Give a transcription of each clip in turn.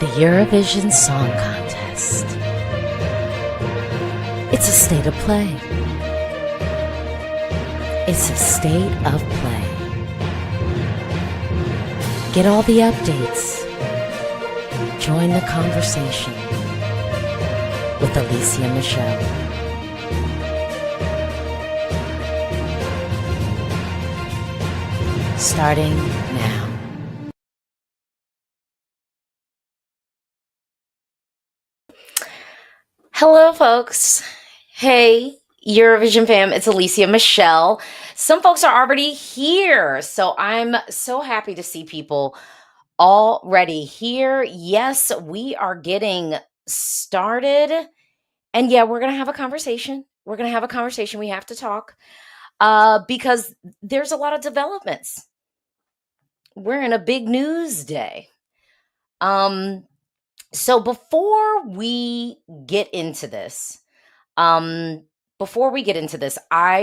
The Eurovision Song Contest. It's a state of play. It's a state of play. Get all the updates. Join the conversation with Alesia Michelle. Starting now. Hello, folks. Hey, Eurovision fam, it's Alesia Michelle. Some folks are already here, so I'm so happy to see people already here. Yes, we are getting started. And yeah, we're going to have a conversation. We're going to have a conversation. We have to talk because there's a lot of developments. We're in a big news day. So before we get into this, I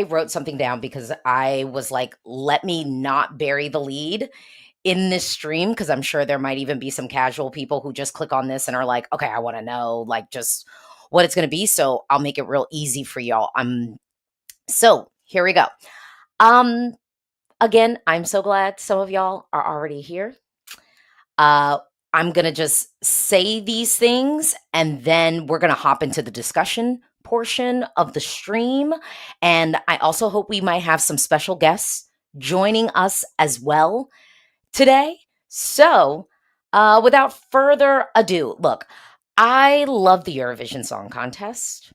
wrote something down because I was like, let me not bury the lead in this stream, because I'm sure there might even be some casual people who just click on this and are like, okay, I want to know like just what it's going to be. So I'll make it real easy for y'all. So here we go. Again, I'm so glad some of y'all are already here. I'm going to just say these things and then we're going to hop into the discussion portion of the stream. And I also hope we might have some special guests joining us as well today. So, without further ado, look, I love the Eurovision Song Contest.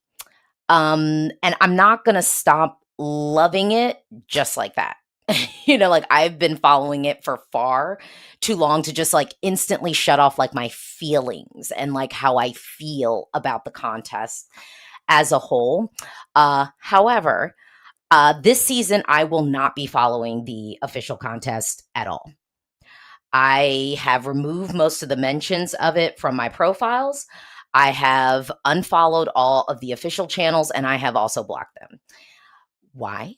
And I'm not going to stop loving it just like that. Like I've been following it for far too long to just like instantly shut off like my feelings and like how I feel about the contest as a whole. However, this season I will not be following the official contest at all. I have removed most of the mentions of it from my profiles. I have unfollowed all of the official channels and I have also blocked them. Why?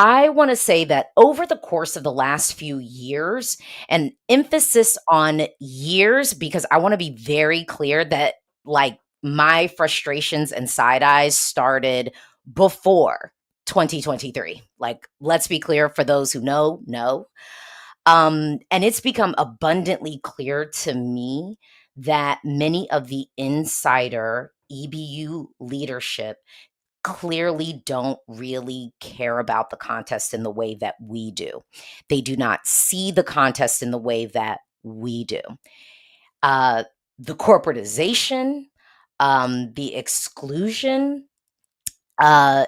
I want to say that over the course of the last few years, and emphasis on years, because I want to be very clear that like my frustrations and side eyes started before 2023. Like, let's be clear for those who know. And it's become abundantly clear to me that many of the insider EBU leadership clearly don't really care about the contest in the way that we do. They do not see the contest in the way that we do. The corporatization, the exclusion. I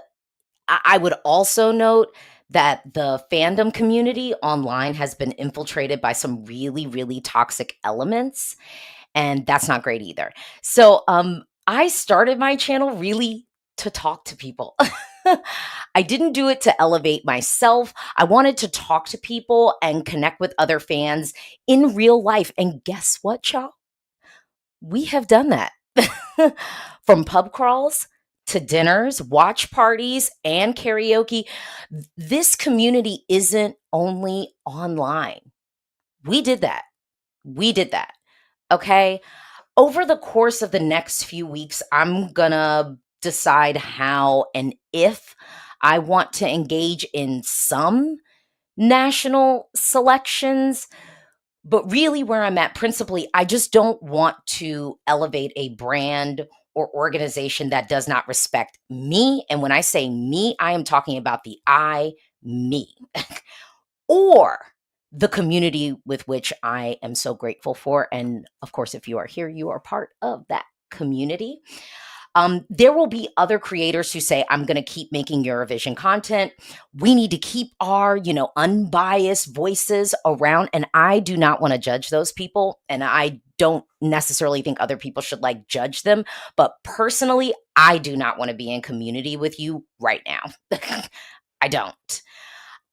would also note that the fandom community online has been infiltrated by some really, really toxic elements, and that's not great either. So I started my channel really to talk to people. I didn't do it to elevate myself. I wanted to talk to people and connect with other fans in real life. And guess what, y'all? We have done that. From pub crawls to dinners, watch parties, and karaoke. This community isn't only online. We did that. Okay. Over the course of the next few weeks, I'm going to decide how and if I want to engage in some national selections. But really, where I'm at principally, I just don't want to elevate a brand or organization that does not respect me. And when I say me, I am talking about the me, or the community with which I am so grateful for. And of course, if you are here, you are part of that community. There will be other creators who say, I'm going to keep making Eurovision content. We need to keep our, unbiased voices around. And I do not want to judge those people. And I don't necessarily think other people should like judge them. But personally, I do not want to be in community with you right now. I don't.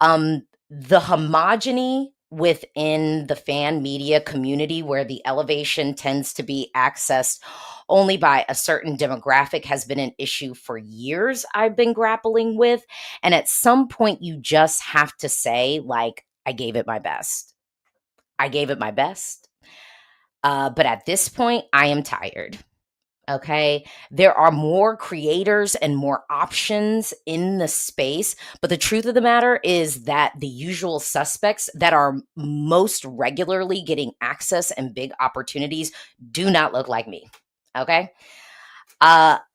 The homogeny within the fan media community, where the elevation tends to be accessed only by a certain demographic, has been an issue for years I've been grappling with. And at some point, you just have to say, like, I gave it my best. But at this point, I am tired. Okay. There are more creators and more options in the space. But the truth of the matter is that the usual suspects that are most regularly getting access and big opportunities do not look like me. Okay.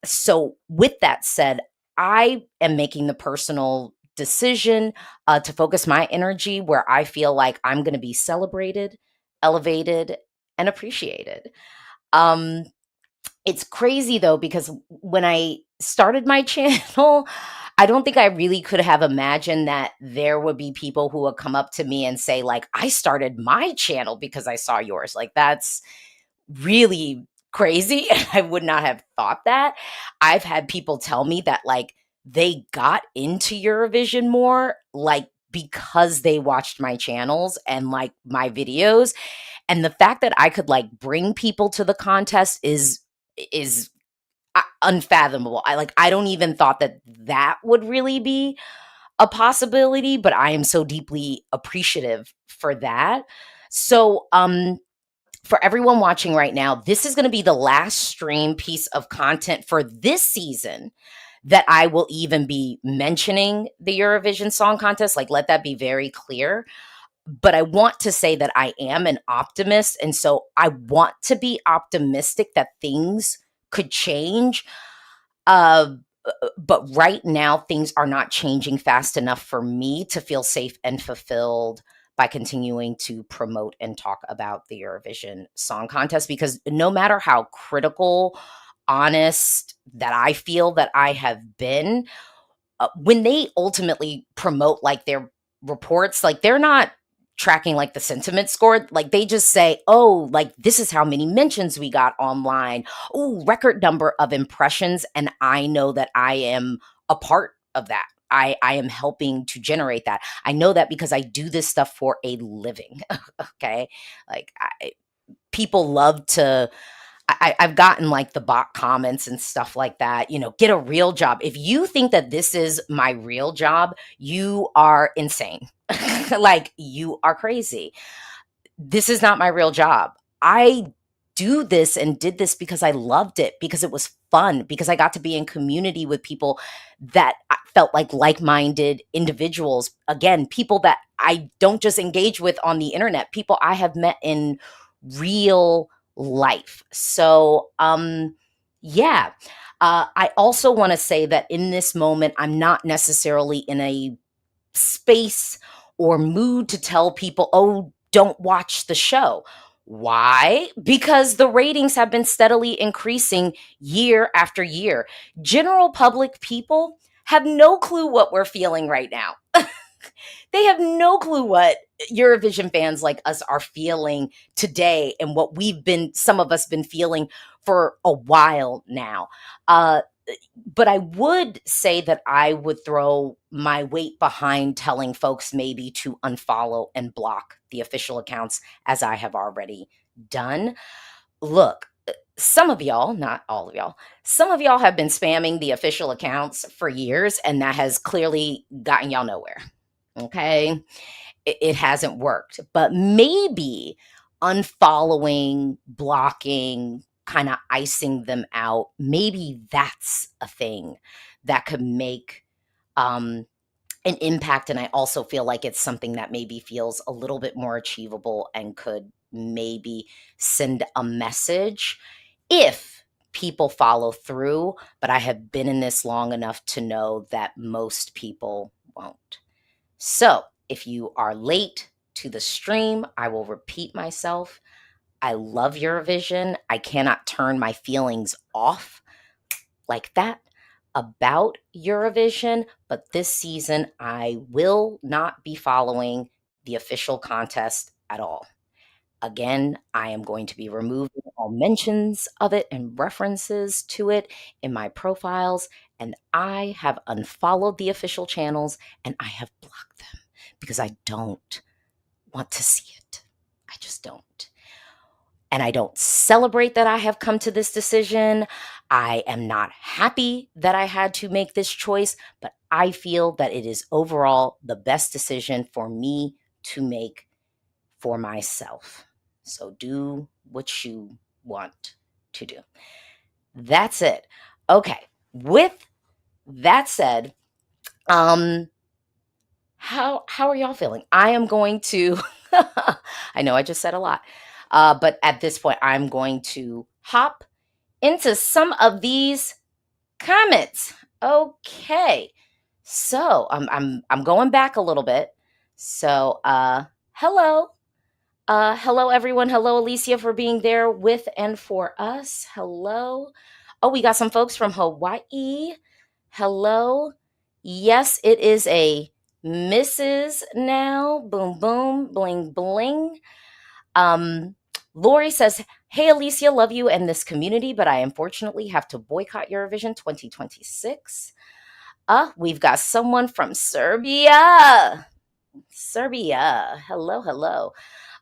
So with that said, I am making the personal decision to focus my energy where I feel like I'm going to be celebrated, elevated, and appreciated. Um, it's crazy though, because when I started my channel, I don't think I really could have imagined that there would be people who would come up to me and say, like, I started my channel because I saw yours. Like, that's really crazy. I would not have thought that. I've had people tell me that, like, they got into Eurovision more, like, because they watched my channels and like my videos, and the fact that I could like bring people to the contest is unfathomable. I don't even thought that that would really be a possibility, but I am so deeply appreciative for that. So for everyone watching right now, this is going to be the last stream piece of content for this season that I will even be mentioning the Eurovision Song Contest. Like, let that be very clear. But I want to say that I am an optimist. And so I want to be optimistic that things could change. Uh, but right now, things are not changing fast enough for me to feel safe and fulfilled by continuing to promote and talk about the Eurovision Song Contest, because no matter how critical, honest that I feel that I have been, when they ultimately promote like their reports, like they're not tracking like the sentiment score. Like they just say, oh, like this is how many mentions we got online. Oh, record number of impressions. And I know that I am a part of that. I am helping to generate that. I know that because I do this stuff for a living. Okay. Like people love to I've gotten like the bot comments and stuff like that, you know, get a real job. If you think that this is my real job, you are insane. Like, you are crazy. This is not my real job. I do this and did this because I loved it, because it was fun, because I got to be in community with people that I felt like minded individuals. Again, people that I don't just engage with on the internet, people I have met in real life. So, yeah. I also want to say that in this moment, I'm not necessarily in a space or mood to tell people, oh, don't watch the show. Why? Because the ratings have been steadily increasing year after year. General public people have no clue what we're feeling right now. They have no clue what Eurovision fans like us are feeling today and what some of us been feeling for a while now. Uh, but I would say that I would throw my weight behind telling folks maybe to unfollow and block the official accounts, as I have already done. Look, some of y'all, not all of y'all, some of y'all have been spamming the official accounts for years, and that has clearly gotten y'all nowhere. Okay. It hasn't worked, but maybe unfollowing, blocking, kind of icing them out, maybe that's a thing that could make um, an impact. And I also feel like it's something that maybe feels a little bit more achievable and could maybe send a message if people follow through. But I have been in this long enough to know that most people won't. So if you are late to the stream, I will repeat myself. I love Eurovision. I cannot turn my feelings off like that about Eurovision, but this season I will not be following the official contest at all. Again, I am going to be removing all mentions of it and references to it in my profiles, and I have unfollowed the official channels and I have blocked them because I don't want to see it. I just don't. And I don't celebrate that I have come to this decision. I am not happy that I had to make this choice, but I feel that it is overall the best decision for me to make for myself. So do what you want to do. That's it. Okay. With that said, how are y'all feeling? I am going to I know I just said a lot. But at this point I'm going to hop into some of these comments. Okay. So, I'm going back a little bit. So, hello. Hello everyone. Hello Alesia for being there with and for us. Hello. Oh, we got some folks from Hawaii. Hello. Yes, it is a Mrs. now. Boom, boom, bling, bling. Um, Lori says, "Hey, Alesia, love you and this community, but I unfortunately have to boycott Eurovision 2026. We've got someone from Serbia. Serbia. Hello, hello.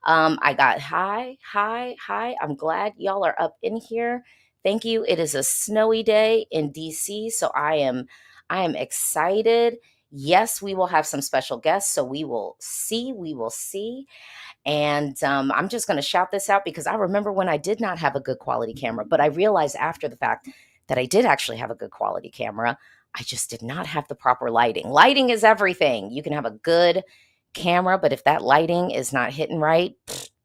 I got hi, hi, hi. I'm glad y'all are up in here. Thank you. It is a snowy day in DC, so I am excited. Yes, we will have some special guests, so we will see. We will see. And I'm just going to shout this out because I remember when I did not have a good quality camera, but I realized after the fact that I did actually have a good quality camera. I just did not have the proper lighting. Lighting is everything. You can have a good camera, but if that lighting is not hitting right,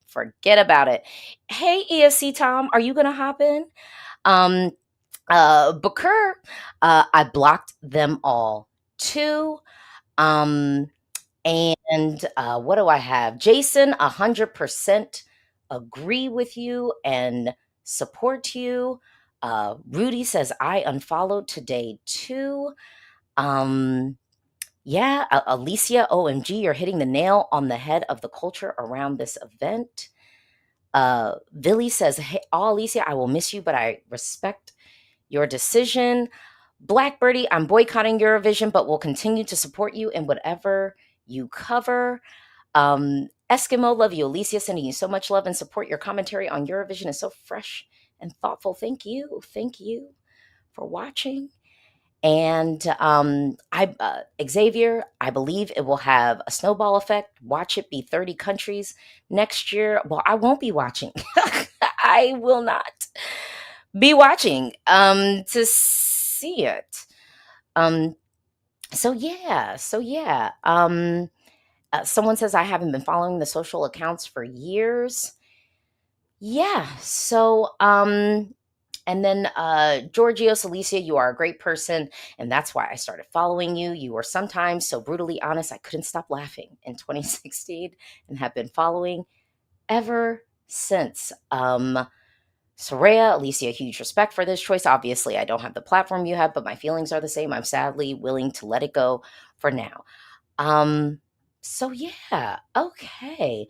forget about it. Hey, ESC Tom, are you going to hop in? Booker, I blocked them all too. Um, and what do I have? Jason, 100% agree with you and support you. Rudy says, I unfollowed today too. Yeah, Alicia, OMG, you're hitting the nail on the head of the culture around this event. Billy says, hey, Alicia, I will miss you, but I respect your decision. Blackbirdie, I'm boycotting Eurovision, but will continue to support you in whatever you cover. Eskimo, love you. Alicia, sending you so much love and support. Your commentary on Eurovision is so fresh and thoughtful. Thank you. Thank you for watching. And Xavier, I believe it will have a snowball effect. Watch it be 30 countries next year. Well, I won't be watching. I will not be watching to see it. So yeah. Someone says I haven't been following the social accounts for years. Yeah. So and then Giorgio Celicia, you are a great person, and that's why I started following you. You were sometimes so brutally honest, I couldn't stop laughing in 2016 and have been following ever since. Soraya, Alicia, huge respect for this choice. Obviously, I don't have the platform you have, but my feelings are the same. I'm sadly willing to let it go for now. So yeah, okay.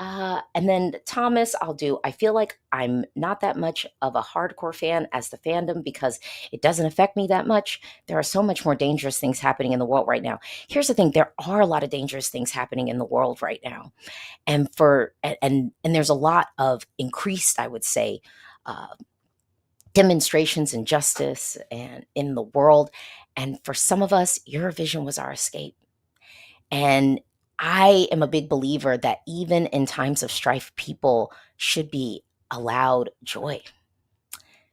And then Thomas, I feel like I'm not that much of a hardcore fan as the fandom because it doesn't affect me that much. There are so much more dangerous things happening in the world right now. Here's the thing, there are a lot of dangerous things happening in the world right now. And there's a lot of increased, I would say, uh, demonstrations and justice and in the world. And for some of us, Eurovision was our escape. And I am a big believer that even in times of strife, people should be allowed joy.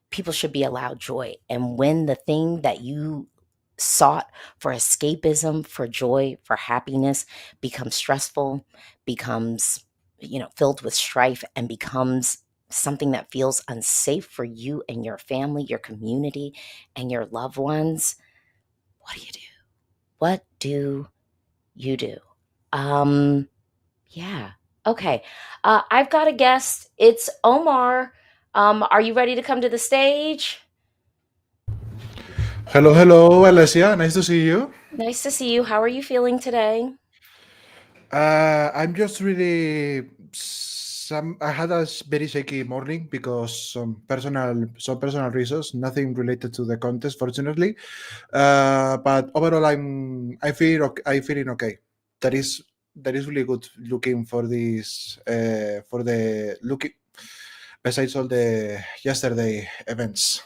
People should be allowed joy. And when the thing that you sought for escapism, for joy, for happiness becomes stressful, becomes, filled with strife, and becomes something that feels unsafe for you and your family, your community, and your loved ones, what do you do? What do you do? Yeah. Okay. I've got a guest. It's Omar. Are you ready to come to the stage? Hello, hello, Alesia. Nice to see you. Nice to see you. How are you feeling today? I'm just really I had a very shaky morning because some personal reasons, nothing related to the contest, fortunately. But overall, I feeling okay. That is that is really good. Looking for this for the looking besides all the yesterday events.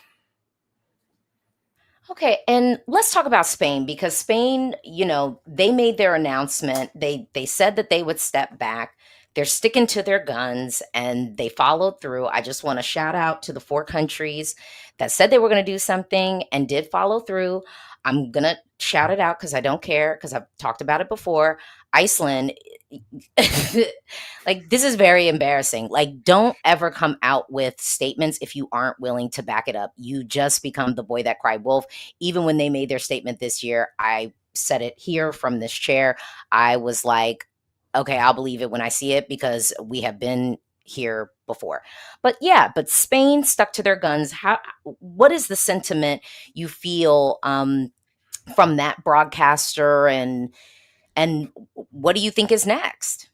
Okay, and let's talk about Spain because Spain, they made their announcement. They said that they would step back. they're sticking to their guns and they followed through. I just want to shout out to the 4 countries that said they were going to do something and did follow through. I'm going to shout it out because I don't care, because I've talked about it before. Iceland, like, this is very embarrassing. Like, don't ever come out with statements if you aren't willing to back it up. You just become the boy that cried wolf. Even when they made their statement this year, I said it here from this chair. I was like, okay, I'll believe it when I see it, because we have been here before. But yeah, but Spain stuck to their guns. What is the sentiment you feel from that broadcaster, and what do you think is next?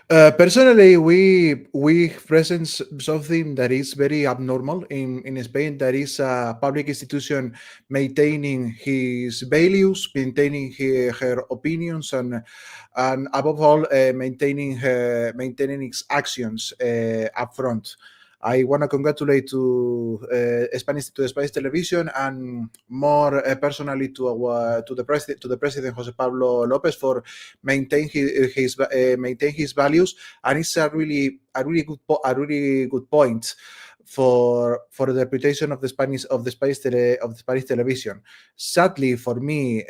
Personally, we present something that is very abnormal in Spain. That is a public institution maintaining his values, maintaining her opinions, and above all, maintaining its actions up front. I want to congratulate to Spanish television, and more personally to the president Jose Pablo Lopez, for maintain his values, and it's a really good point for the reputation of the Spanish television. Sadly for me,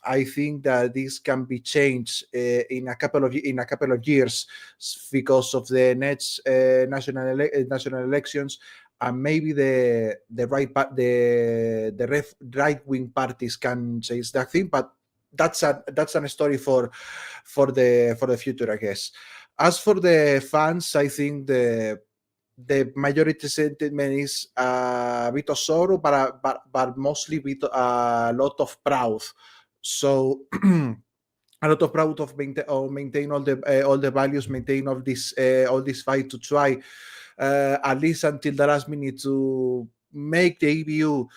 I think that this can be changed in a couple of years, because of the next national elections, and maybe the right wing parties can change that thing, but that's a story for the future, I guess. As for the fans, I think the majority sentiment is a bit of sorrow, but mostly with a lot of proud. So a lot of proud of maintain all the values, maintain all this fight to try at least until the last minute to make the EBU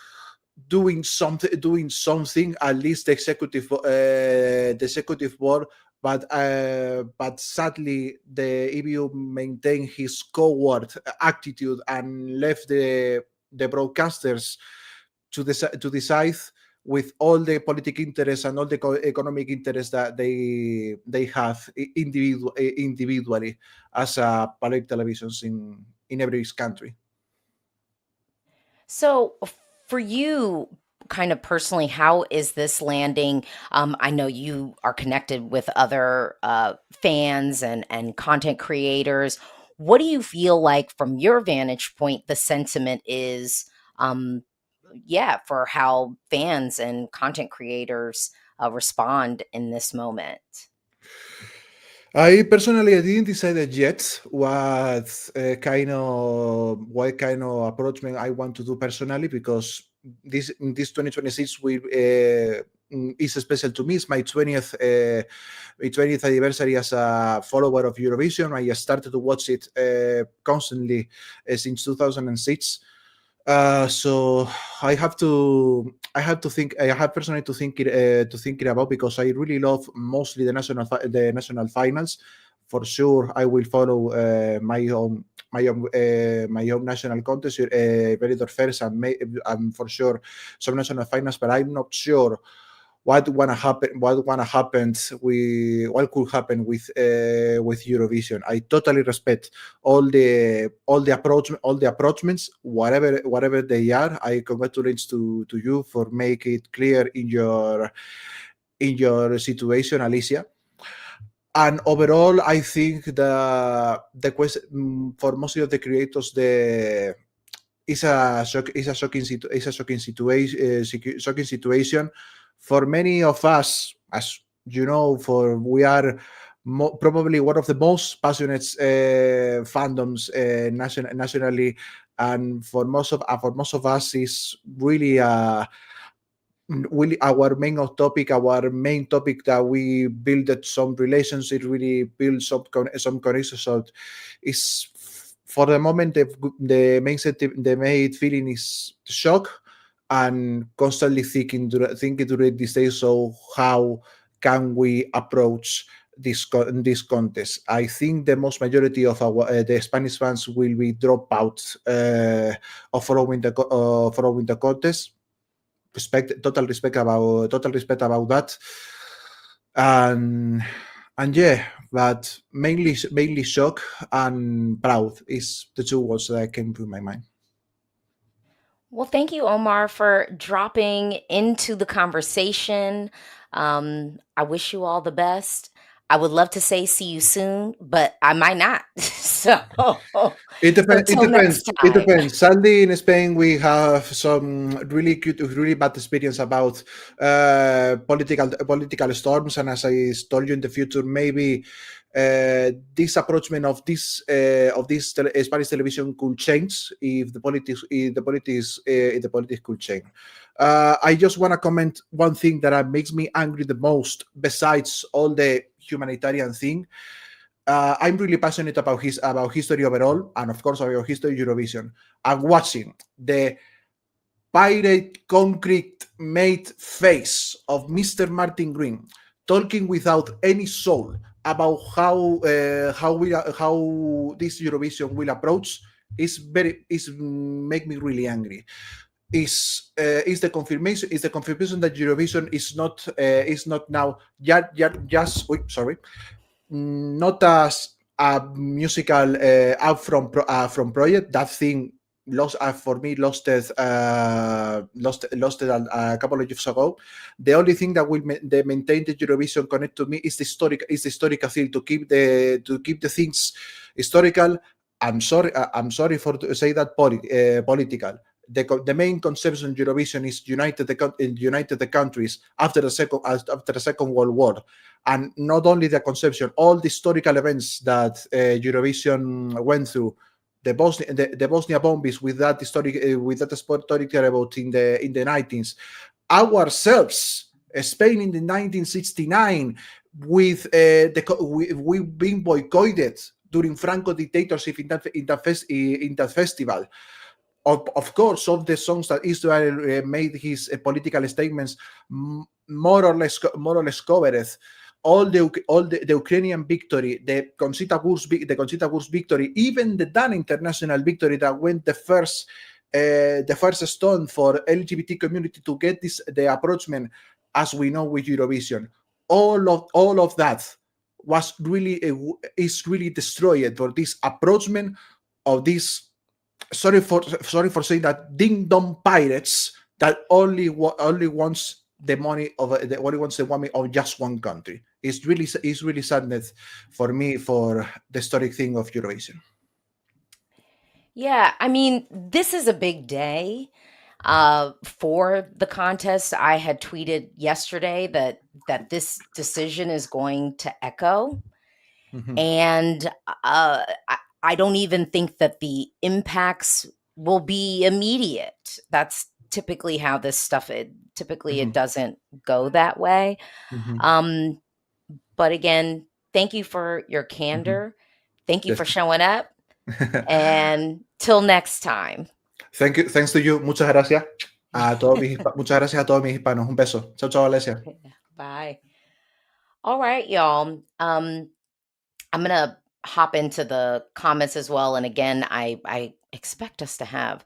doing something, at least the executive board. But sadly, the EBU maintained his coward attitude and left the broadcasters to decide, with all the political interests and all the economic interests that they have individually as public televisions in every country. So, for you, kind of personally, how is this landing? I know you are connected with other fans and content creators. What do you feel like, from your vantage point, the sentiment is? Yeah, for how fans and content creators respond in this moment. I personally, I didn't decide yet what kind of approachment I want to do personally, because this 2026 is special to me. It's my 20th anniversary as a follower of Eurovision. I started to watch it constantly since 2006. So I have personally to think it about, because I really love mostly the national finals. For sure, I will follow my own national contest, Benidorm first, and for sure some national finals. But I'm not sure what could happen with Eurovision. I totally respect all the approachments, whatever they are. I congratulate to you for make it clear in your situation, Alicia. And overall, I think the question for most of the creators, the is a shocking situation for many of us. As you know, for we are probably one of the most passionate fandoms nationally, and for most of us is really our main topic, that we build some relationship, really build some connections. So is for the moment, the main feeling is shock, and constantly thinking during these days. So how can we approach this contest? I think the most majority of the Spanish fans will be drop out of following the contest. Total respect about that. And And yeah, but mainly shock and proud is the two words that came to my mind. Well, thank you, Omar, for dropping into the conversation. I wish you all the best. I would love to say see you soon, but I might not. So, It so depends. It till next depends. It time. depends. Sadly, in Spain, we have some really cute, really bad experience about political storms. And as I told you, in the future, maybe this approachment of this Spanish television could change if the politics could change. I just want to comment one thing that makes me angry the most, besides all the humanitarian thing. I'm really passionate about history overall, and of course about history Eurovision. I'm watching the pirate concrete made face of Mr. Martin Green talking without any soul about how this Eurovision will approach is make me really angry. Is the confirmation that Eurovision is not now just sorry, not as a musical out from project. That thing lost for me lost it a couple of years ago. The only thing that will maintain the Eurovision connect to me is the historical thing, to keep the things historical. I'm sorry for to say that political. The main conception of Eurovision is united the countries after the Second World War, and not only the conception, all the historical events that Eurovision went through, the Bosnia bombings with that historic about in the 19s, ourselves, Spain in the 1969, with we've been boycotted during Franco dictatorship in that festival. Of course, of the songs that Israel made his political statements, more or less covered the Ukrainian victory, the Conchita Wurst victory, even the Dan international victory that went the first stone for LGBT community to get the approachment as we know with Eurovision. All of that was really is really destroyed for this approachment of this. Sorry for saying that, ding dong pirates that only wants the money of only wants the money of just one country. It's really sadness for me for the historic thing of Eurovision. Yeah, I mean, this is a big day for the contest. I had tweeted yesterday that this decision is going to echo, Mm-hmm. and I don't even think that the impacts will be immediate. That's typically how this stuff. Typically, it Mm-hmm. doesn't go that way. Mm-hmm. Um, but again, thank you for your Mm-hmm. candor. Thank you Yes. for showing up. And till next time. Thanks to you. Muchas gracias muchas gracias a todos mis hispanos. Un beso. Chao, chao, Alesia. Bye. All right, y'all. I'm gonna hop into the comments as well. And again, I expect us to have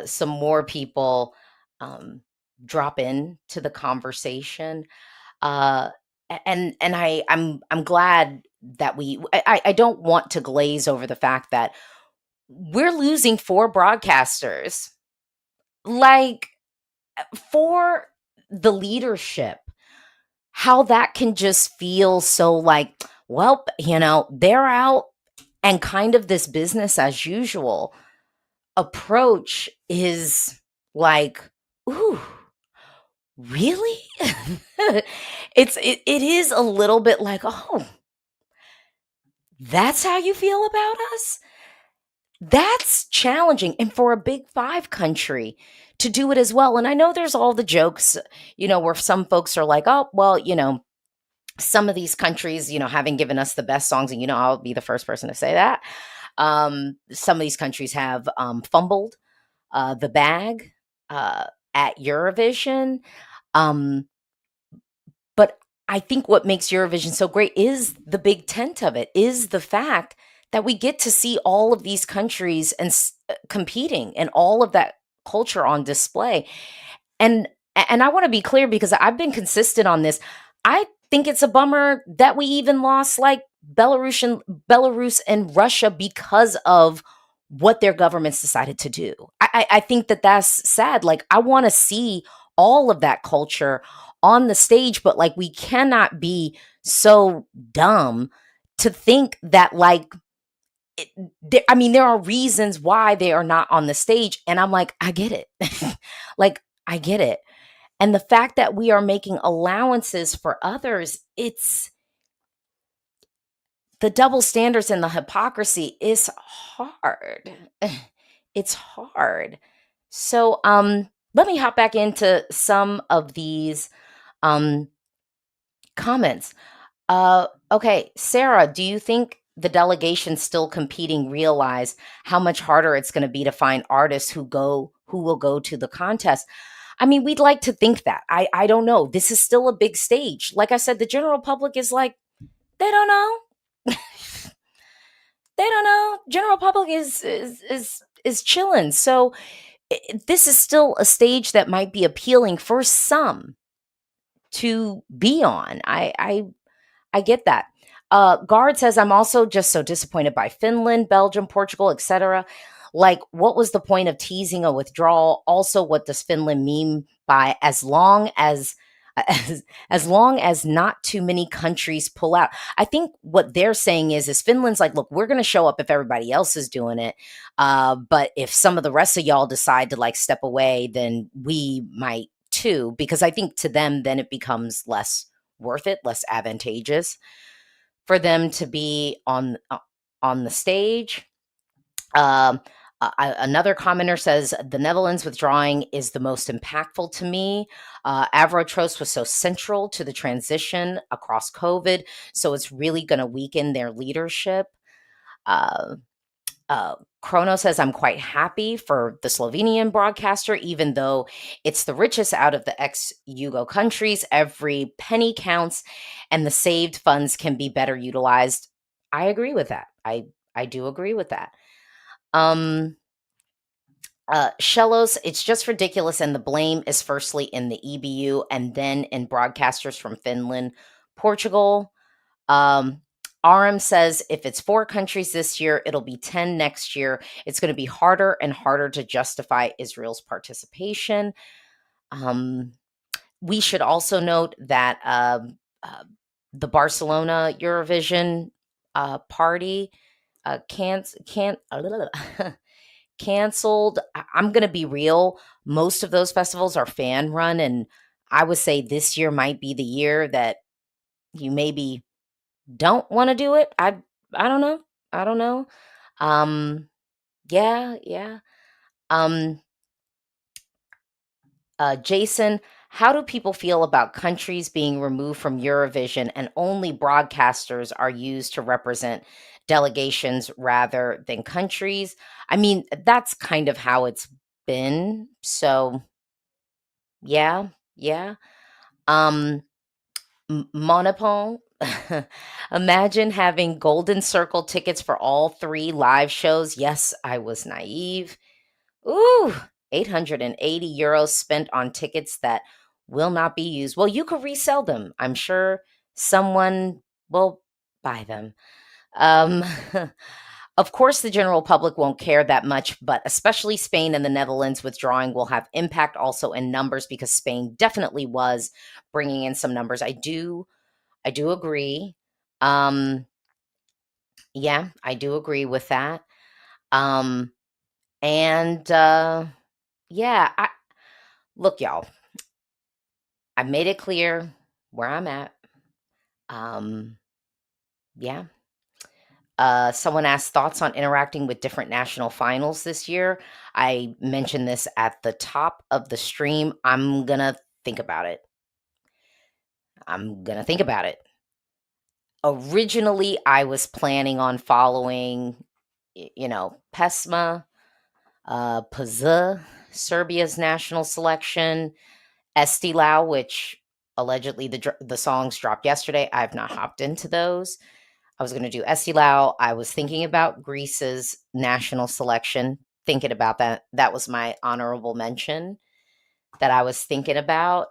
some more people drop in to the conversation. Uh, and I'm glad that I don't want to glaze over the fact that we're losing 4 broadcasters. Like, for the leadership, how that can just feel so like, well, they're out, and kind of this business as usual approach is like, ooh, really? It is a little bit like, oh, that's how you feel about us? That's challenging. And for a big 5 country to do it as well. And I know there's all the jokes, where some folks are like, oh, well, some of these countries, having given us the best songs, and I'll be the first person to say that. Some of these countries have fumbled the bag at Eurovision. Um, but I think what makes Eurovision so great is the big tent of it, is the fact that we get to see all of these countries and competing, and all of that culture on display. And I want to be clear, because I've been consistent on this. I think it's a bummer that we even lost like Belarus and Russia because of what their governments decided to do. I think that that's sad. Like, I want to see all of that culture on the stage, but like, we cannot be so dumb to think that like I mean, there are reasons why they are not on the stage, and I'm like, I get it. Like, I get it. And the fact that we are making allowances for others, it's the double standards and the hypocrisy is hard. It's hard. So let me hop back into some of these um comments. Okay, Sarah, do you think the delegations still competing realize how much harder it's going to be to find artists who will go to the contest? I mean, we'd like to think that. I don't know. This is still a big stage. Like I said, the general public is like, they don't know. They don't know. General public is chilling. So this is still a stage that might be appealing for some to be on. I get that. Guard says, I'm also just so disappointed by Finland, Belgium, Portugal, etc. Like, what was the point of teasing a withdrawal? Also, what does Finland mean by as long as not too many countries pull out? I think what they're saying is Finland's like, look, we're going to show up if everybody else is doing it, but if some of the rest of y'all decide to like step away, then we might too. Because I think to them, then it becomes less worth it, less advantageous for them to be on the stage. Um, Another commenter says the Netherlands withdrawing is the most impactful to me. Avrotros was so central to the transition across COVID, so it's really going to weaken their leadership. Uh, Chrono says, I'm quite happy for the Slovenian broadcaster, even though it's the richest out of the ex Yugo countries. Every penny counts, and the saved funds can be better utilized. I agree with that. I do agree with that. Shellos, it's just ridiculous, and the blame is firstly in the EBU and then in broadcasters from Finland, Portugal. Um, Aram says if it's 4 countries this year, it'll be 10 next year. It's going to be harder and harder to justify Israel's participation. Um, we should also note that the Barcelona Eurovision party can't canceled. I'm going to be real. Most of those festivals are fan run, and I would say this year might be the year that you maybe don't want to do it. I don't know. I don't know. Um yeah, yeah. Um Jason, how do people feel about countries being removed from Eurovision and only broadcasters are used to represent delegations rather than countries? I mean, that's kind of how it's been. So, yeah, yeah. Um Monopole. Imagine having golden circle tickets for all 3 live shows. Yes, I was naive. Ooh, €880 spent on tickets that will not be used. Well, you could resell them. I'm sure someone will buy them. Um, of course, the general public won't care that much, but especially Spain and the Netherlands withdrawing will have impact also in numbers because Spain definitely was bringing in some numbers. I do agree. Um, yeah, I do agree with that. Um, and yeah, look, y'all. I made it clear where I'm at. Um, yeah. Someone asked thoughts on interacting with different national finals this year. I mentioned this at the top of the stream. I'm gonna think about it. I'm gonna think about it. Originally, I was planning on following, PESMA, PZ, Serbia's national selection, Estilau, which allegedly the songs dropped yesterday. I've not hopped into those. I was going to do Estilau. I was thinking about Greece's national selection, thinking about that. That was my honorable mention that I was thinking about.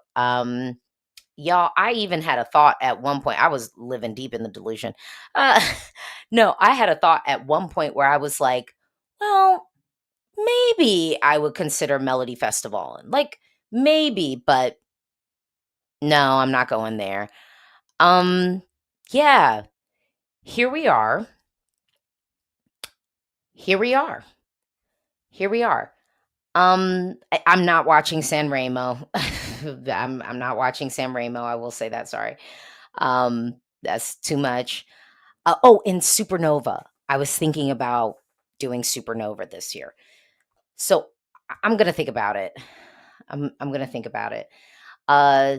y'all, I even had a thought at one point. I was living deep in the delusion. Uh, no, I had a thought at one point where I was like, well, maybe I would consider Melody Festival. Like, maybe, but no, I'm not going there. Um, yeah, here we are. Here we are. Here we are. I'm not watching San Remo. I'm not watching San Remo. I will say that. Sorry. That's too much. Oh, in Supernova, I was thinking about doing Supernova this year. So I'm gonna think about it. I'm gonna think about it. Uh,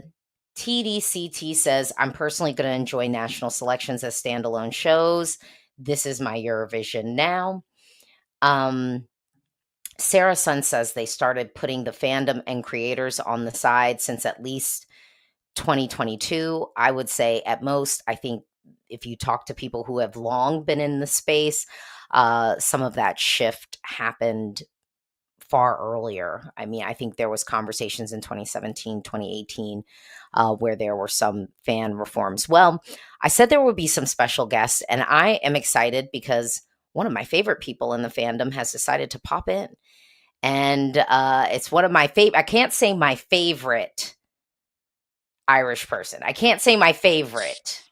TDCT says I'm personally gonna enjoy national selections as standalone shows. This is my Eurovision now. Um, Sarah Sun says they started putting the fandom and creators on the side since at least 2022. I would say at most, I think if you talk to people who have long been in the space, some of that shift happened far earlier. I mean, I think there was conversations in 2017, 2018, where there were some fan reforms. Well, I said there would be some special guests, and I am excited because one of my favorite people in the fandom has decided to pop in. And it's one of my favorite, I can't say my favorite Irish person. I can't say my favorite.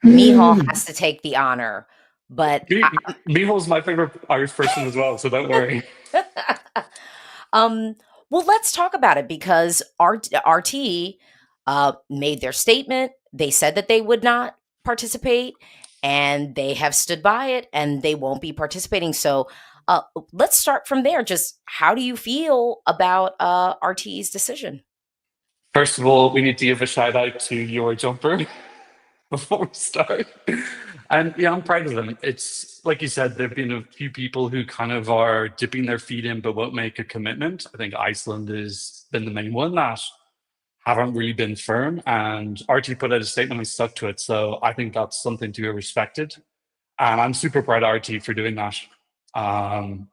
Mihal has to take the honor, but Miho's my favorite Irish person as well, so don't worry. um, well, let's talk about it because RTE made their statement. They said that they would not participate, and they have stood by it, and they won't be participating. So let's start from there. Just how do you feel about RTE's decision? First of all, we need to give a shout out to your jumper before we start. And yeah, I'm proud of them. It's like you said, there have been a few people who kind of are dipping their feet in but won't make a commitment. I think Iceland has been the main one that haven't really been firm. And RT put out a statement and stuck to it. So I think that's something to be respected. And I'm super proud of RT for doing that. Um,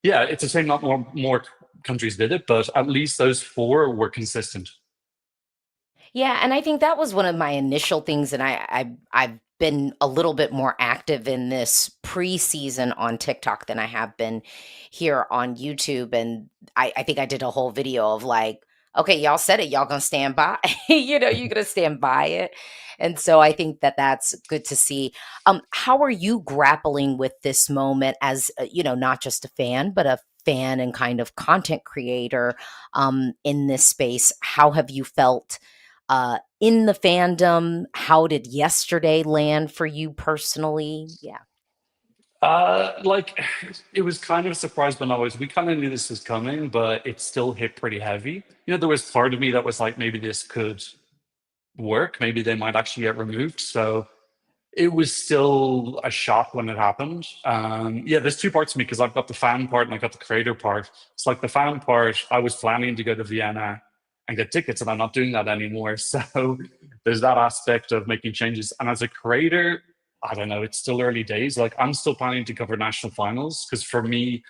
yeah, it's a shame not more countries did it, but at least those four were consistent. Yeah, and I think that was one of my initial things, and I've been a little bit more active in this preseason on TikTok than I have been here on YouTube, and I think I did a whole video of like, okay, y'all said it, y'all gonna stand by, you're gonna stand by it, and so I think that that's good to see. How are you grappling with this moment as not just a fan, but a fan and kind of content creator in this space? How have you felt? In the fandom? How did yesterday land for you personally? Yeah. Like it was kind of a surprise when we kind of knew this was coming, but it still hit pretty heavy. There was part of me that was like, maybe this could work. Maybe they might actually get removed. So it was still a shock when it happened. Yeah, there's two parts to me because I've got the fan part and I've got the creator part. It's like the fan part, I was planning to go to Vienna and get tickets, and I'm not doing that anymore. So there's that aspect of making changes. And as a creator, I don't know, it's still early days. Like I'm still planning to cover national finals because for me,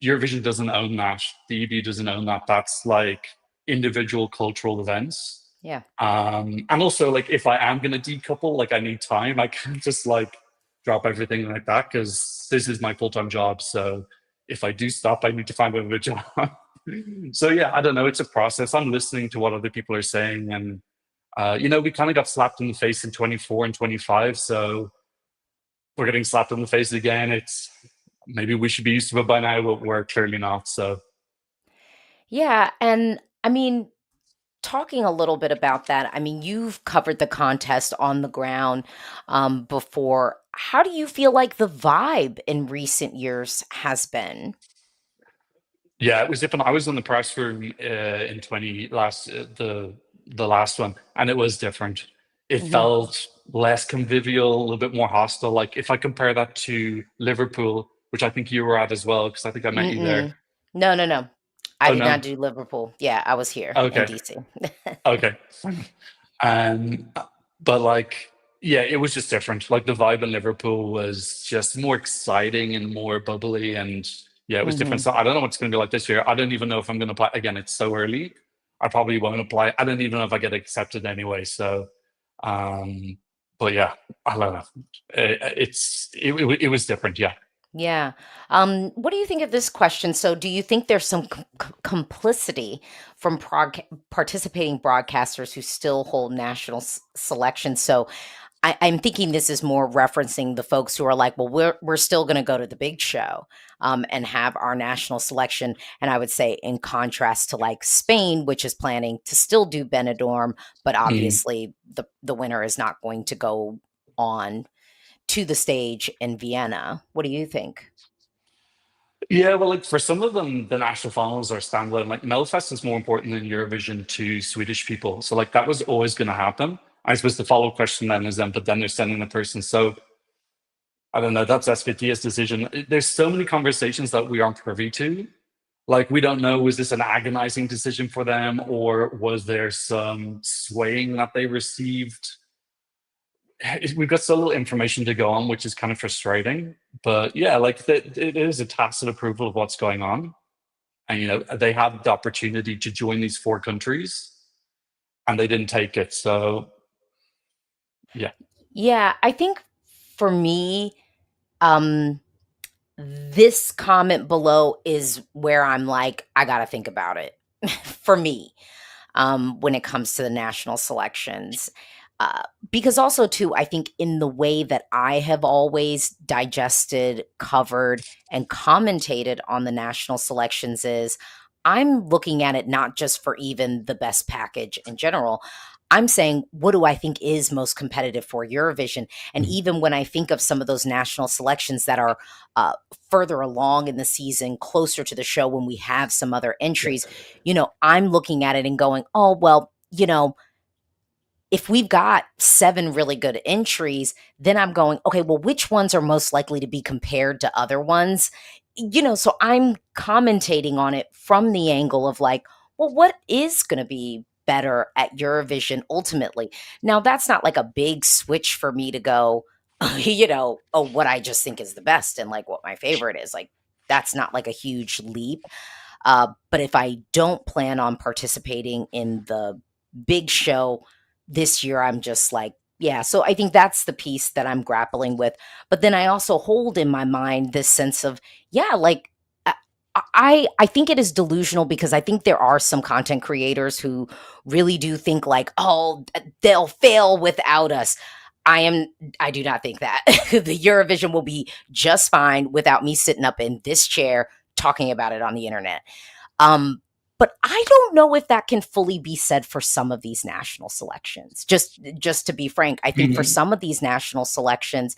Eurovision doesn't own that. The EB doesn't own that. That's like individual cultural events. Yeah. And also, like, if I am gonna decouple, like, I need time. I can't just like drop everything like that because this is my full-time job. So if I do stop, I need to find another job. So yeah, I don't know. It's a process. I'm listening to what other people are saying, and we kind of got slapped in the face in 24 and 25. So we're getting slapped in the face again. It's maybe we should be used to it by now, but we're clearly not. So Yeah. And I mean, talking a little bit about that, I mean, you've covered the contest on the ground before. How do you feel like the vibe in recent years has been? yeah, it was different. I was in the press room in the last one, and it was different. It Hmm. felt less convivial, a little bit more hostile. Like if I compare that to Liverpool, which I think you were at as well, because I think I met you there. Mm-mm. No, no, no. I Oh did no. not do Liverpool. Yeah, I was here in Okay. DC. Okay. Um, but like, yeah, it was just different. Like the vibe in Liverpool was just more exciting and more bubbly, and yeah, it was different. Hmm. So I don't know what's going to be like this year. I don't even know if I'm going to play again. It's so early. I probably won't apply. I don't even know if I get accepted anyway. So, but yeah, I don't know. It was different. Yeah. Yeah. What do you think of this question? So, do you think there's some complicity from participating broadcasters who still hold national selections? So, I'm thinking this is more referencing the folks who are like, well, we're still going to go to the big show and have our national selection. And I would say, in contrast to like Spain, which is planning to still do Benidorm, but Mm. obviously the winner is not going to go on to the stage in Vienna. What do you think? Yeah, well, like for some of them, the national finals are standalone. Like Melfest is more important than Eurovision to Swedish people. So like that was always going to happen. I suppose the follow-up question then is then, but then they're sending the person. So I don't know. That's SVT's decision. There's so many conversations that we aren't privy to. Like we don't know, was this an agonizing decision for them, or was there some swaying that they received? We've got so little information to go on, which is kind of frustrating. But yeah, like it is a tacit approval of what's going on, and they had the opportunity to join these 4 countries, and they didn't take it. So yeah. Yeah, I think for me, um, this comment below is where I'm like, I got to think about it for me when it comes to the national selections. Because also, too, I think in the way that I have always digested, covered, and commentated on the national selections is I'm looking at it not just for even the best package in general. I'm saying, what do I think is most competitive for Eurovision? And Mhm. even when I think of some of those national selections that are further along in the season, closer to the show when we have some other entries, I'm looking at it and going, oh, well, if we've got 7 really good entries, then I'm going, okay, well, which ones are most likely to be compared to other ones? So I'm commentating on it from the angle of like, well, what is going to be better at Eurovision ultimately? Now, that's not like a big switch for me to go, oh, what I just think is the best and like what my favorite is. Like, that's not like a huge leap. But if I don't plan on participating in the big show this year, I'm just like, yeah. So I think that's the piece that I'm grappling with. But then I also hold in my mind this sense of, yeah, like I think it is delusional because I think there are some content creators who really do think like, oh, they'll fail without us. I do not think that. The Eurovision will be just fine without me sitting up in this chair talking about it on the internet. Um, but I don't know if that can fully be said for some of these national selections. Just to be frank, I think for Mhm. some of these national selections,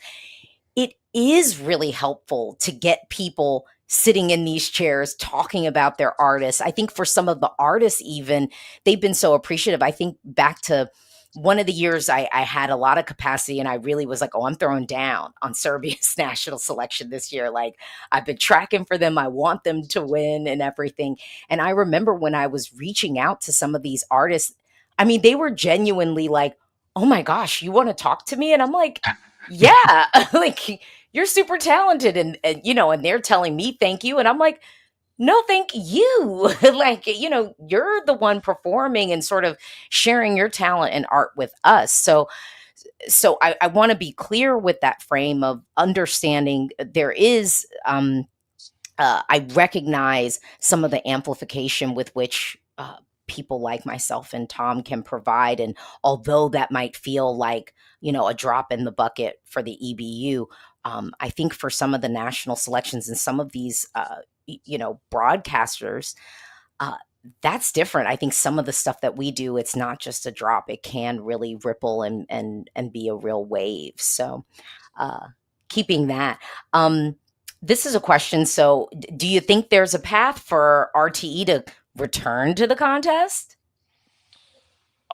it is really helpful to get people sitting in these chairs talking about their artists. I think for some of the artists, even they've been so appreciative. I think back to one of the years I had a lot of capacity and I really was like, oh, I'm throwing down on Serbia's national selection this year. Like, I've been tracking for them. I want them to win and everything. And I remember when I was reaching out to some of these artists, I mean, they were genuinely like, oh my gosh, you want to talk to me? And I'm like, yeah, like you're super talented and they're telling me thank you and I'm like, no, thank you. Like, you're the one performing and sort of sharing your talent and art with us. So I want to be clear with that frame of understanding there is I recognize some of the amplification with which people like myself and Tom can provide. And although that might feel like, a drop in the bucket for the EBU, I think for some of the national selections and some of these, broadcasters, uh, that's different. I think some of the stuff that we do, it's not just a drop. It can really ripple and be a real wave. So, uh, keeping that. This is a question. So, do you think there's a path for RTE to return to the contest?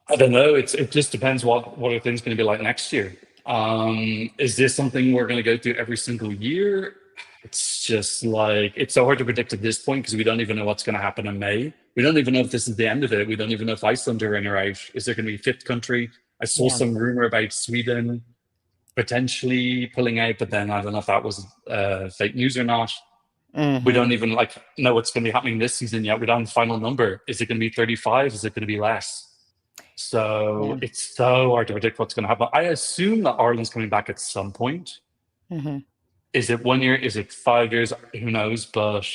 I don't know. It just depends what everything's going to be like next year. Is this something we're going to go through every single year? It's just like it's so hard to predict at this point because we don't even know what's going to happen in May. We don't even know if this is the end of it. We don't even know if Iceland are in or out. Is there going to be a fifth country? I saw Yeah. some rumor about Sweden potentially pulling out, but then I don't know if that was fake news or not. We don't Mhm. even like know what's going to be happening this season yet. We don't have a final number. Is it going to be 35? Is it going to be less? So Yeah. it's so hard to predict what's going to happen. I assume that Ireland's coming back at some point. Mhm. Is it 1 year? Is it 5 years? Who knows? But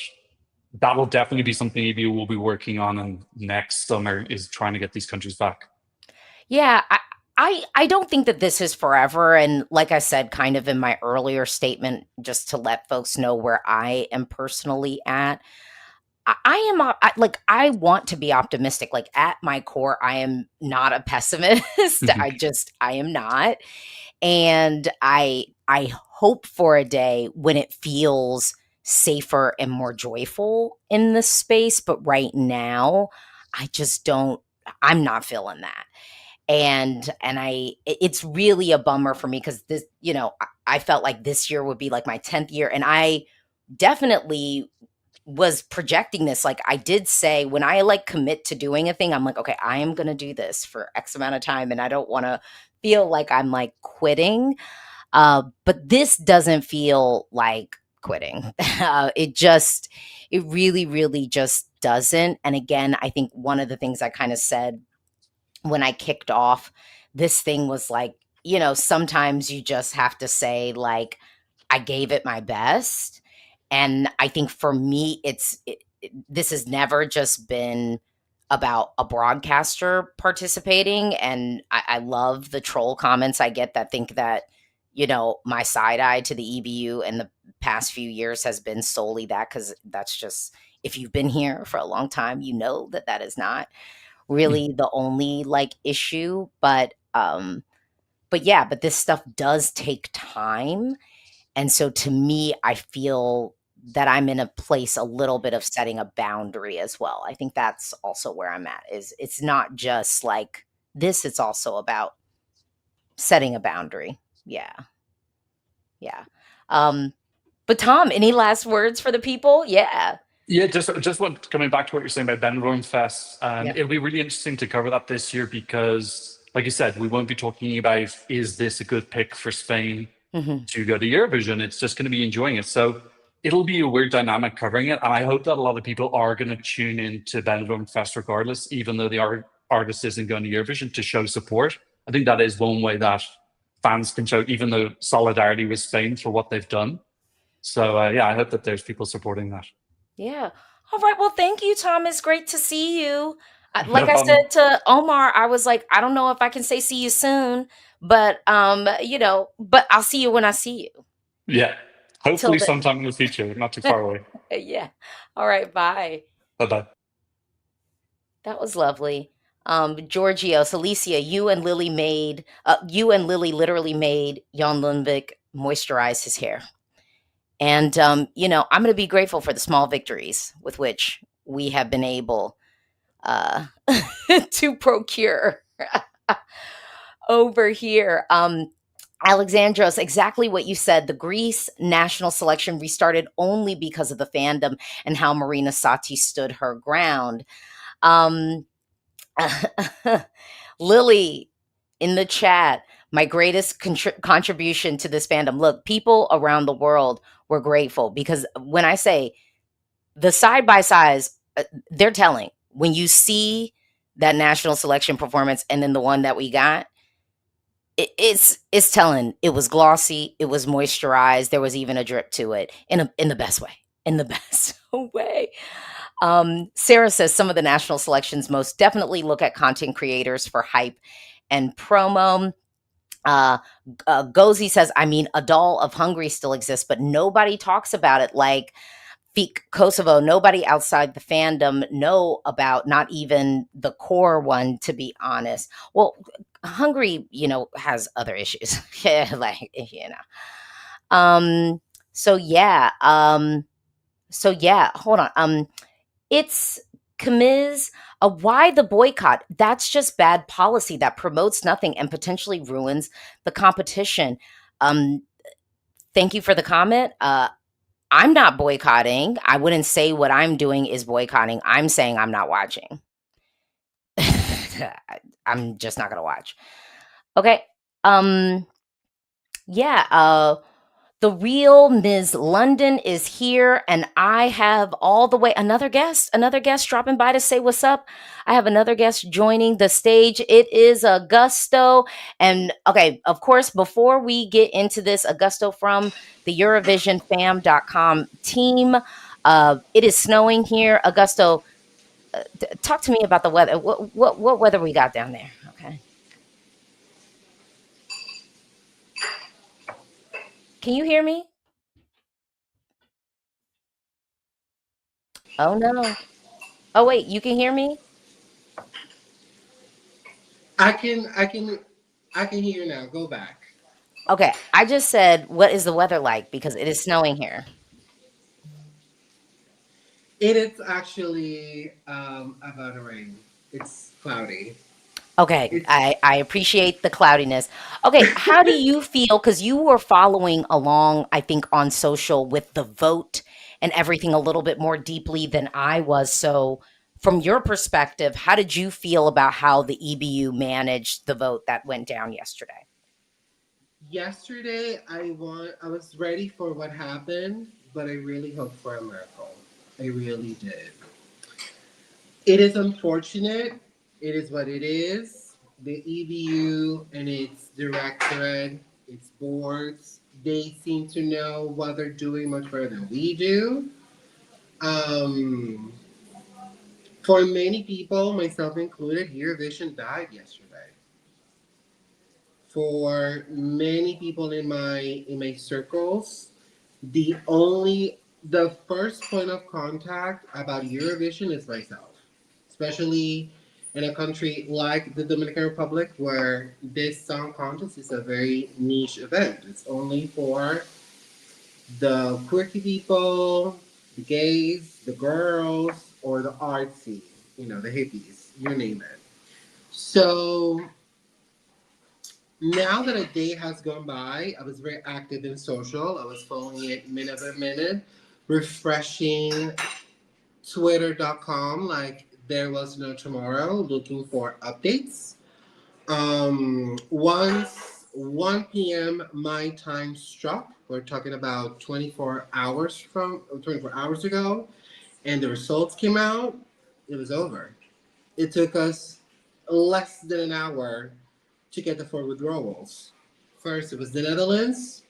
that'll definitely be something EBU will be working on and next summer is trying to get these countries back. Yeah, I don't think that this is forever, and like I said, kind of in my earlier statement, just to let folks know where I am personally at. I am like I want to be optimistic. Like at my core, I am not a pessimist. Mhm. I am not, and I hope for a day when it feels safer and more joyful in this space. But right now, I just don't. I'm not feeling that, and it's really a bummer for me because this, I felt like this year would be like my 10th year, and I definitely was projecting this. Like I did say, when I like commit to doing a thing, I'm like, okay, I am going to do this for X amount of time, and I don't want to feel like I'm like quitting. But this doesn't feel like quitting. It really, really just doesn't. And again, I think one of the things I kind of said when I kicked off this thing was like, sometimes you just have to say, like, I gave it my best. And I think for me, this has never just been about a broadcaster participating. And I love the troll comments I get that think that, my side eye to the EBU in the past few years has been solely that, because that's just, if you've been here for a long time, you know that that is not really the only like issue. But yeah, but this stuff does take time. And so to me, I feel that I'm in a place a little bit of setting a boundary as well. I think that's also where I'm at. Is it's not just like this, it's also about setting a boundary. Yeah. Yeah. Um but Tom, any last words for the people? Yeah. Yeah, just what coming back to what you're saying about Benidorm Fest, Yeah. it'll be really interesting to cover that this year because, like you said, we won't be talking about is this a good pick for Spain Mhm. to go to Eurovision. It's just going to be enjoying it. So it'll be a weird dynamic covering it, and I hope that a lot of people are going to tune in to Benidorm Fest regardless, even though the artist isn't going to Eurovision, to show support. I think that is one way that fans can show, even though solidarity with Spain for what they've done. So yeah, I hope that there's people supporting that. Yeah. All right. Well, thank you, Tom. It's great to see you. No Like I problem. said to Omar, I was like, I don't know if I can say see you soon, but but I'll see you when I see you. Yeah. Till Hopefully then. sometime in the future, not too far away. Yeah. All right. Bye. Bye bye. That was lovely. Giorgio, Celicia, you and Lily literally made Jan Lundvik moisturize his hair. And, I'm going to be grateful for the small victories with which we have been able uh, to procure over here. Alexandros, exactly what you said. The Greece national selection restarted only because of the fandom and how Marina Sati stood her ground. Um, Lily in the chat, my greatest contribution to this fandom. Look, people around the world were grateful because when I say the side by sides, they're telling. When you see that national selection performance and then the one that we got, it's telling. It was glossy, it was moisturized, there was even a drip to it in the best way. In the best way. Sarah says some of the national selections most definitely look at content creators for hype and promo. Uh, Gozi says, I mean, a doll of Hungary still exists, but nobody talks about it like Kosovo. Nobody outside the fandom know about, not even the core one, to be honest. Well, Hungary, has other issues. Yeah, Um, so yeah, hold on. It's Kamiz. Why the boycott? That's just bad policy that promotes nothing and potentially ruins the competition. Um, thank you for the comment. I'm not boycotting. I wouldn't say what I'm doing is boycotting. I'm saying I'm not watching. I'm just not gonna watch. Okay. Yeah. The real Ms. London is here, and I have all the way another guest dropping by to say what's up. I have another guest joining the stage. It is Augusto. And okay, of course, before we get into this, Augusto from the EurovisionFam.com team. It is snowing here. Augusto, talk to me about the weather. What weather we got down there? Okay. Can you hear me? Oh no. Oh wait, you can hear me? I can I can I can hear you now. Go back. Okay, I just said, what is the weather like? Because it is snowing here. It is actually about to rain. It's cloudy. Okay, It's I appreciate the cloudiness. Okay, how do you feel? Because you were following along, I think, on social with the vote and everything a little bit more deeply than I was. So, from your perspective, how did you feel about how the EBU managed the vote that went down yesterday? yesterday. I was ready for what happened, but I really hoped for a miracle. I really did. It is unfortunate. It is what it is. The EBU and its directorate, its boards, they seem to know what they're doing much better than we do. Um, for many people, myself included, Eurovision died yesterday. For many people in my circles, the first point of contact about Eurovision is myself, especially in a country like the Dominican Republic where this song contest is a very niche event. It's only for the quirky people, the gays, the girls, or the artsy, the hippies, you name it. So now that a day has gone by, I was very active in social. I was following it minute by minute, refreshing Twitter.com like there was no tomorrow, looking for updates. Once 1 p.m. my time struck, we're talking about 24 hours ago, and the results came out, it was over. It took us less than an hour to get the four withdrawals. First, it was the Netherlands.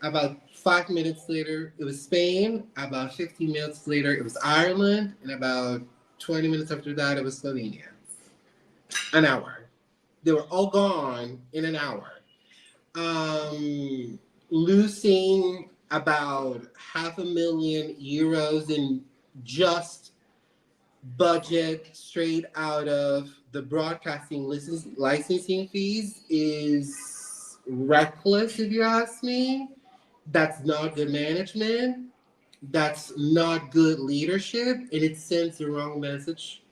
About 5 minutes later, it was Spain. About 15 minutes later, it was Ireland. And about 20 minutes after that, it was Slovenia. An hour. They were all gone in an hour. Um, Losing about €500,000 in just budget straight out of the broadcasting licensing fees is reckless, if you ask me. That's not good management. That's not good leadership, and it sends the wrong message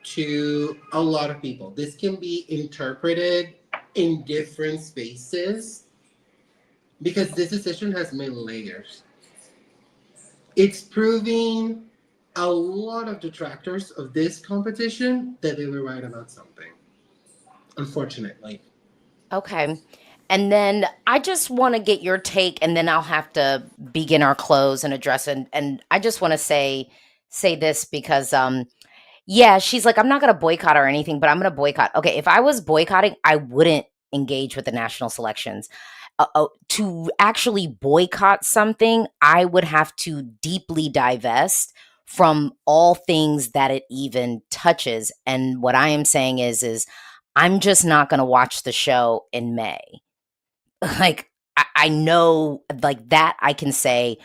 to a lot of people. This can be interpreted in different spaces because this decision has many layers. It's proving a lot of detractors of this competition that they were right about something, unfortunately. Okay. And then I just want to get your take, and then I'll have to begin our close and address it. And I just want to say this because yeah, she's like, I'm not gonna boycott or anything, but I'm gonna boycott. Okay, if I was boycotting, I wouldn't engage with the national selections. To actually boycott something, I would have to deeply divest from all things that it even touches. And what I am saying is I'm just not gonna watch the show in May. Like I know like that I can say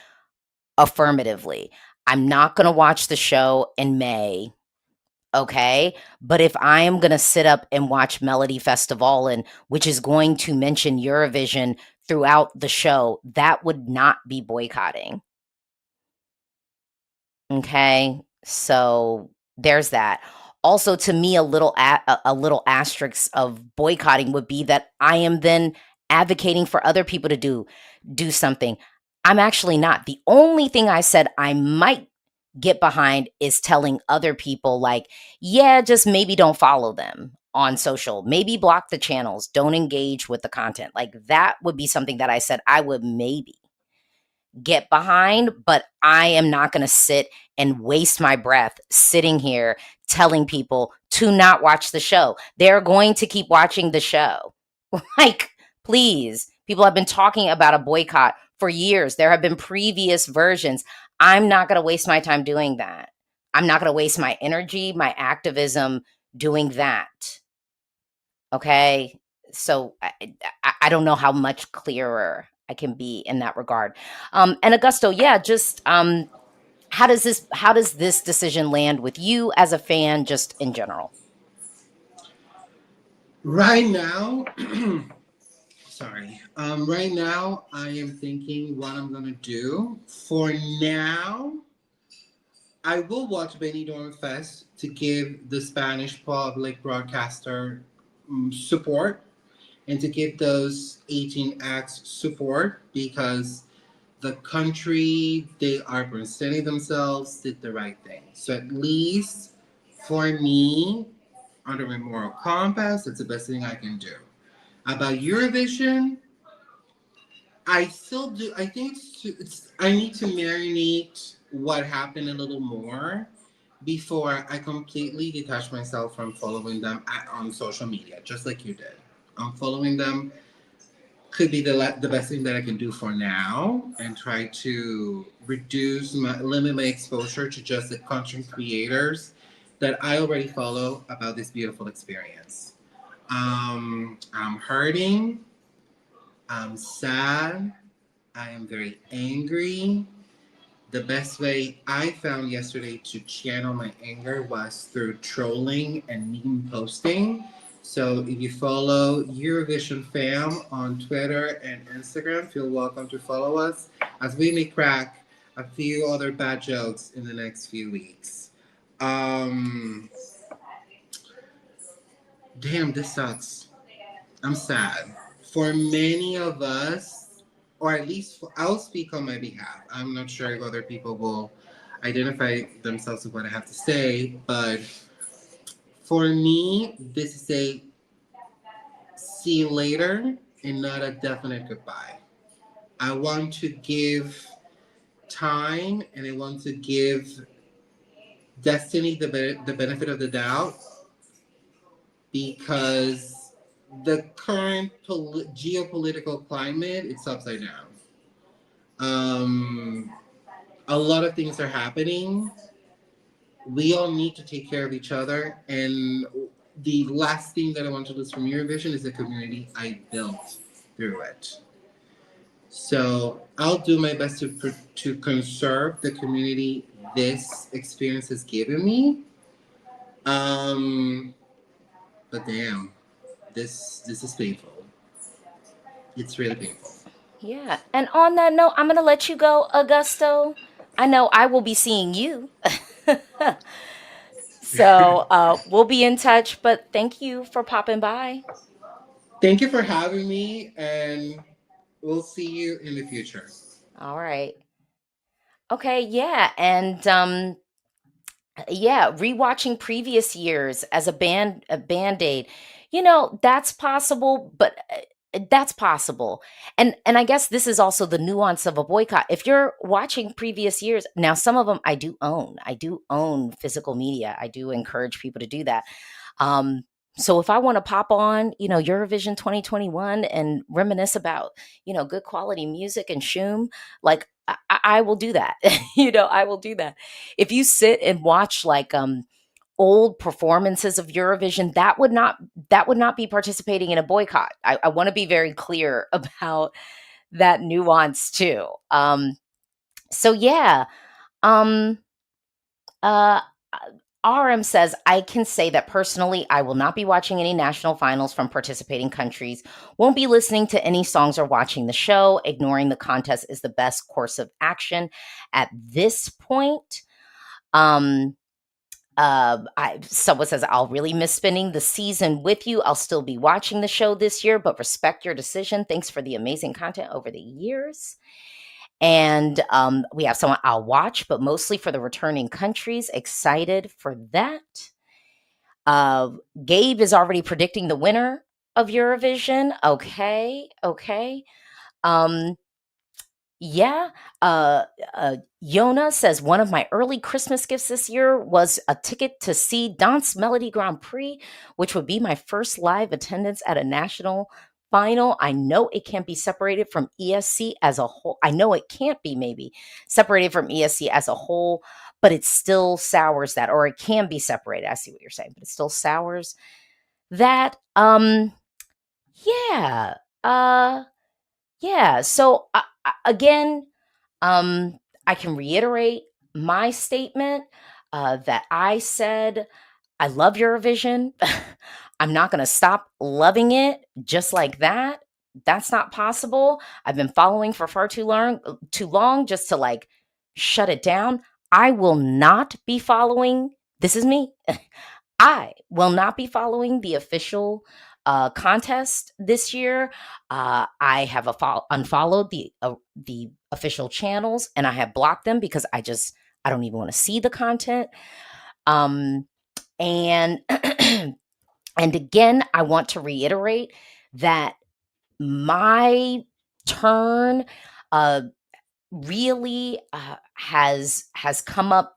affirmatively. I'm not gonna watch the show in May, okay? But if I am going to sit up and watch Melody Festival and which is going to mention Eurovision throughout the show, that would not be boycotting. Okay? So there's that. Also to me a little asterisk of boycotting would be that I am then advocating for other people to do something. I'm actually not. The only thing I said I might get behind is telling other people like, yeah, just maybe don't follow them on social. Maybe block the channels. Don't engage with the content. Like that would be something that I said I would maybe get behind, but I am not going to sit and waste my breath sitting here telling people to not watch the show. They're going to keep watching the show. Like, please. People have been talking about a boycott for years. There have been previous versions. I'm not going to waste my time doing that. I'm not going to waste my energy, my activism doing that. Okay? So I don't know how much clearer I can be in that regard. And Augusto, yeah, just how does this decision land with you as a fan, just in general? Right now, sorry. Right now, I am thinking what I'm gonna do. For now, I will watch Benidorm Fest to give the Spanish public broadcaster support and to give those 18 acts support because the country they are presenting themselves did the right thing. So at least for me, under my moral compass, it's the best thing I can do. About Eurovision, I still do. I think I need to marinate what happened a little more before I completely detach myself from following them on social media, just like you did. Following them could be the best thing that I can do for now, and try to limit my exposure to just the content creators that I already follow about this beautiful experience. I'm hurting. I'm sad. I am very angry. The best way I found yesterday to channel my anger was through trolling and meme posting. So if you follow Eurovision Fam on Twitter and Instagram, feel welcome to follow us as we may crack a few other bad jokes in the next few weeks. Damn, this sucks. I'm sad. For many of us, or at least I'll speak on my behalf. I'm not sure if other people will identify themselves with what I have to say, but for me, this is a see you later and not a definite goodbye. I want to give time and I want to give Destiny the benefit of the doubt because the current geopolitical climate, it's upside down. A lot of things are happening. We all need to take care of each other. And the last thing that I want to lose from Eurovision is the community I built through it. So I'll do my best to conserve the community this experience has given me. But damn, this is painful. It's really painful. Yeah. And on that note, I'm going to let you go, Augusto. I know I will be seeing you. So we'll be in touch, but thank you for popping by. Thank you for having me, and we'll see you in the future. All right. Okay. Yeah. And yeah, rewatching previous years as a band-aid, that's possible, but that's possible. And I guess this is also the nuance of a boycott. If you're watching previous years, now some of them I do own. I do own physical media. I do encourage people to do that. Um, so if I want to pop on, Eurovision 2021 and reminisce about, good quality music and shoom, like I will do that. I will do that. If you sit and watch like old performances of Eurovision, that would not be participating in a boycott. I want to be very clear about that nuance too. So yeah. Um uh RM says, I can say that personally, I will not be watching any national finals from participating countries, won't be listening to any songs or watching the show. Ignoring the contest is the best course of action at this point. Someone says, I'll really miss spending the season with you. I'll still be watching the show this year, but respect your decision. Thanks for the amazing content over the years. And we have someone I'll watch, but mostly for the returning countries. Excited for that. Gabe is already predicting the winner of Eurovision. Okay. Um, yeah. Yona says one of my early Christmas gifts this year was a ticket to see Dance Melody Grand Prix, which would be my first live attendance at a national final. I know it can't be separated from ESC as a whole. I know it can't be maybe separated from ESC as a whole, but it still sours that, or it can be separated. I see what you're saying, but it still sours that. Yeah. Yeah. So again, I can reiterate my statement that I said I love Eurovision. I'm not going to stop loving it just like that. That's not possible. I've been following for far too long just to like shut it down. I will not be following. This is me. I will not be following the official contest this year. I have unfollowed the official channels, and I have blocked them because I don't even want to see the content. And and again, I want to reiterate that my turn really has come up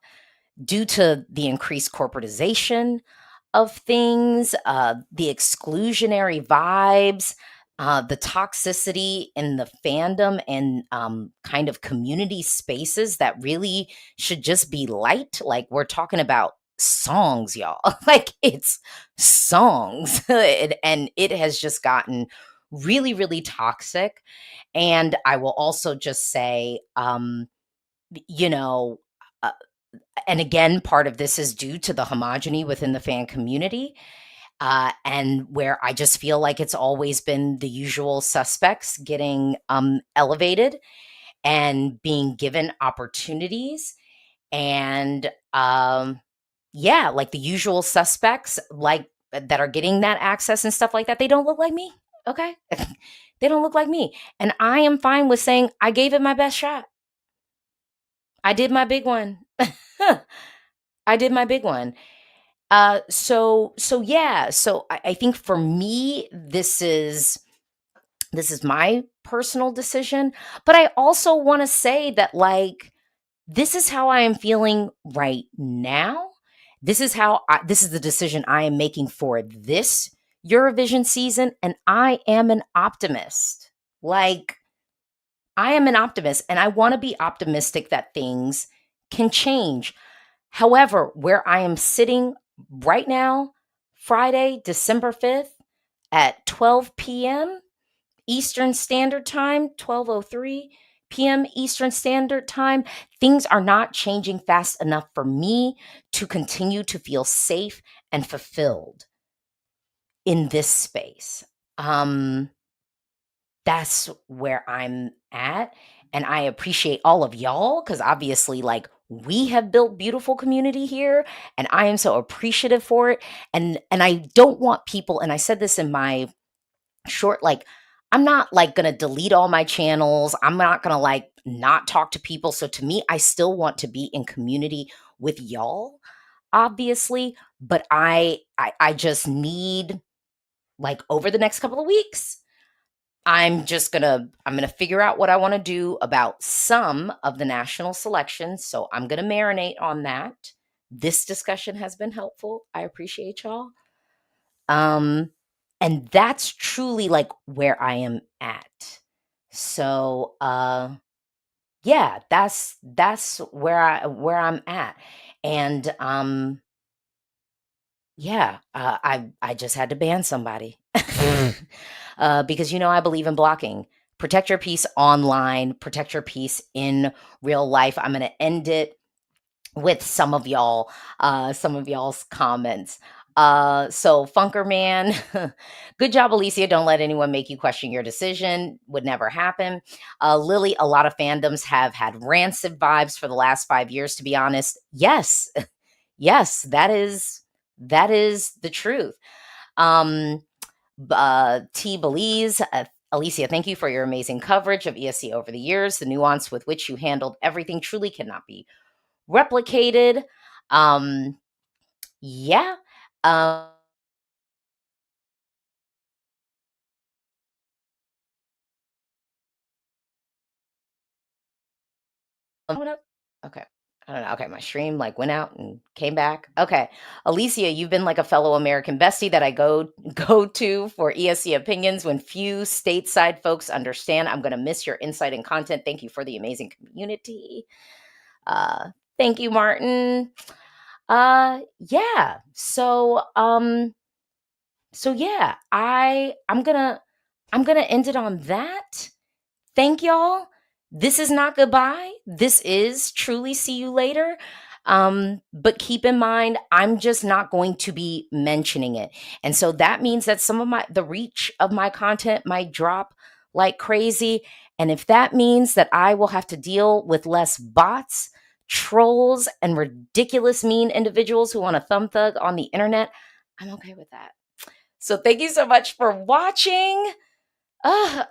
due to the increased corporatization of things, the exclusionary vibes, the toxicity in the fandom and kind of community spaces that really should just be light. Like we're talking about songs, y'all. Like it's songs. And it has just gotten really, really toxic. And I will also just say, you know, uh, and again, part of this is due to the homogeny within the fan community, and where I just feel like it's always been the usual suspects getting elevated and being given opportunities. And yeah, like the usual suspects, like that are getting that access and stuff like that, they don't look like me. Okay. They don't look like me. And I am fine with saying I gave it my best shot. I did my big one. I did my big one. So yeah. So I think for me, this is my personal decision. But I also want to say that like this is how I am feeling right now. This is the decision I am making for this Eurovision season, and I am an optimist. Like I am an optimist, and I want to be optimistic that things can change. However, where I am sitting right now, Friday, December 5th at 12 p.m. Eastern Standard Time, 12:03 p.m. Eastern Standard Time, things are not changing fast enough for me to continue to feel safe and fulfilled in this space. That's where I'm at. And I appreciate all of y'all because obviously, like, we have built beautiful community here, and I am so appreciative for it. And I don't want people, and I said this in my short, like, I'm not like gonna delete all my channels. I'm not gonna like not talk to people. So to me, I still want to be in community with y'all, obviously. But I just need like over the next couple of weeks, I'm gonna figure out what I want to do about some of the national selections. So I'm gonna marinate on that. This discussion has been helpful. I appreciate y'all. And that's truly like where I am at. So yeah, that's where I'm at. And yeah, I just had to ban somebody. Because I believe in blocking. Protect your peace online, protect your peace in real life. I'm going to end it with some of y'all's comments. So Funker Man, good job, Alesia. Don't let anyone make you question your decision. Would never happen. Lily, a lot of fandoms have had rancid vibes for the last 5 years, to be honest. Yes. Yes, that is the truth. T. Belize, Alesia, thank you for your amazing coverage of ESC over the years. The nuance with which you handled everything truly cannot be replicated. Yeah. Um, okay. I don't know. Okay, my stream like went out and came back. Okay. Alesia, you've been like a fellow American bestie that I go to for ESC opinions when few stateside folks understand. I'm gonna miss your insight and content. Thank you for the amazing community. Uh, thank you, Martin. Yeah. So yeah, I'm gonna end it on that. Thank y'all. This is not goodbye. This is truly see you later. But keep in mind, I'm just not going to be mentioning it. And so that means that some of the reach of my content might drop like crazy. And if that means that I will have to deal with less bots, trolls, and ridiculous mean individuals who want to thumb thug on the internet, I'm okay with that. So thank you so much for watching.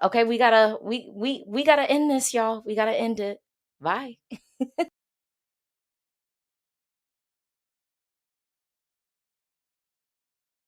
Okay, we gotta end this, y'all. We gotta end it. Bye.